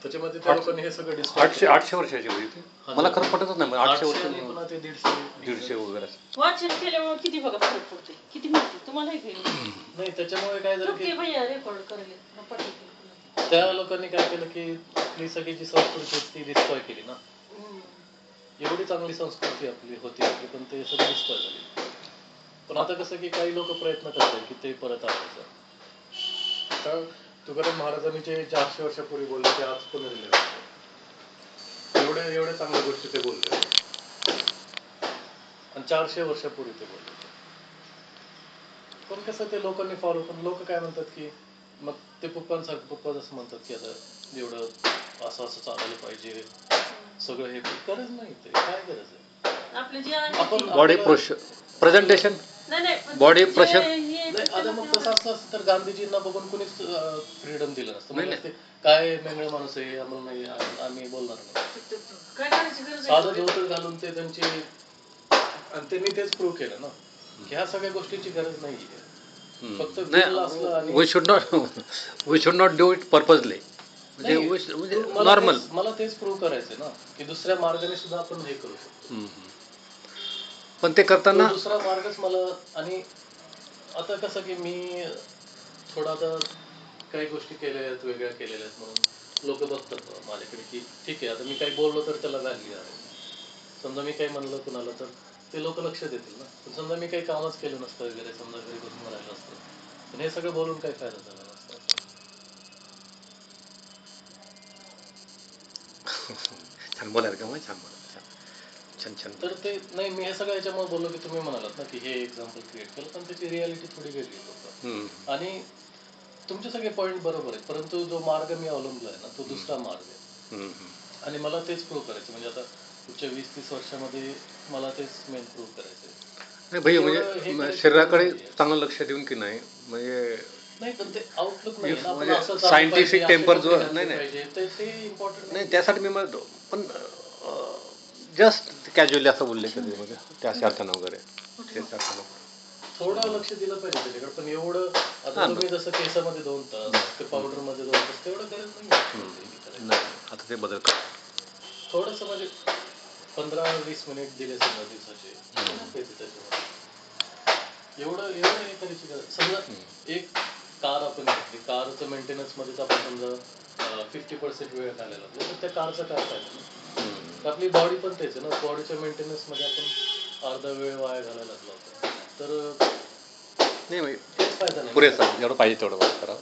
त्याच्यामध्ये त्या लोकांनी हे सगळं डिस्कस 800 वर्षाची होती ती. मला खरं पटतच नाही 800 वर्ष पुन्हा ते 150 वगैरे. वाचन केल्यामुळे किती बघा फरक पडते, किती माहिती तुम्हालाही नाही. त्याच्यामुळे काय झालं की रेकॉर्ड करायला त्या लोकांनी काय केलं की आपली सगळी जी संस्कृती ती डिस्ट्रॉय केली ना. एवढी चांगली संस्कृती आपली होती पण ते सगळं डिस्ट्रॉय झाली. पण आता कसं की काही लोक प्रयत्न करतात की ते परत आणायचं. तर तुकाराम महाराजांनी जे 400 वर्षापूर्वी बोलले ते आज पण एवढ्या चांगल्या गोष्टी ते बोलले आणि 400 वर्षापूर्वी ते बोलले. पण कसं ते लोकांनी फॉलो करून लोक काय म्हणतात की मग ते पप्पा असं म्हणतात की आता एवढं असं चालायला पाहिजे सगळं. हे गरज नाही. ते काय गरज आहे आपले जे आपण बॉडी प्रेझेंटेशन बॉडी प्रेशर. आता मग तसं असलं तर गांधीजींना बघून कोणीच फ्रीडम दिलं नसतं. म्हणजे काय मेंगळ माणूस आहे आम्हाला नाही, आम्ही बोलणार नाही. साधं धोतर घालून ते त्यांची आणि त्यांनी तेच प्रूव्ह केलं ना की ह्या सगळ्या गोष्टींची गरज नाहीये. फक्त we should not do it purposely. म्हणजे नॉर्मल मला तेच प्रूव्ह करायचंय ना की दुसऱ्या मार्गाने सुद्धा आपण हे करू शकतो. पण ते करताना दुसरा मार्गच मला. आणि आता कसं की मी थोडा आता काही गोष्टी केलेल्या आहेत, वेगळ्या केलेल्या आहेत म्हणून लोक बघतात माझ्याकडे की ठीक आहे आता मी काही बोललो तर त्याला व्हॅल्यू आहे. समजा मी काही म्हणलं कुणाला तर ते लोक लक्ष देतील ना. पण समजा मी काही कामच केलं नसतं वगैरे, समजा घरी बसून राहिलं असतं पण हे सगळं बोलून काही फायदा झाला नसता. छान बोलायला का? छान बोला. छान. तर ते नाही, मी हे सगळं याच्यामुळे बोललो की तुम्ही म्हणालात ना की हे एक्झाम्पल क्रिएट केलं पण त्याची रियालिटी थोडी वेगळी होतं. आणि तुमचे सगळे पॉईंट बरोबर आहेत परंतु जो मार्ग मी अवलंबलाय ना तो दुसरा मार्ग आहे. आणि मला तेच प्रूव्ह करायचं. म्हणजे आता पुढच्या 20-30 वर्षामध्ये मला तेच मेन प्रूव्ह करायचंय. नाही भैया, म्हणजे शरीराकडे चांगलं लक्ष देऊन की नाही म्हणजे नाही पण ते आउटलुक नाही ना. आपण असं सायंटिफिक टेम्पर जो नाही ते इम्पॉर्टंट नाही त्यासाठी मी म्हणतो. पण जस्ट कॅज्युअली असं बोलले कधी म्हणजे त्याच अर्थानं वगैरे थोडं लक्ष दिलं पाहिजे त्याच्याकडे. पण एवढं आता तुम्ही जसं केसामध्ये 2 तास ते पावडर मध्ये 2 तास तेवढं गरज नाही. आता ते बदल थोडस म्हणजे 15-20 मिनिट दिले समजा दिवसाचे एवढं हे करायची गरज. समजा एक कार आपण घेतली, कारचं मेंटेनन्स मध्येच आपण समजा 50% वेळ घालायला लागलो तर त्या कारचा काय फायदा ना. आपली बॉडी पण तेच आहे ना. बॉडीच्या मेंटेनन्स मध्ये आपण अर्धा वेळ वाया घालायला लागलो होतो तर नाही फायदा नाही. पुरेसा जेवढं पाहिजे तेवढं करावं.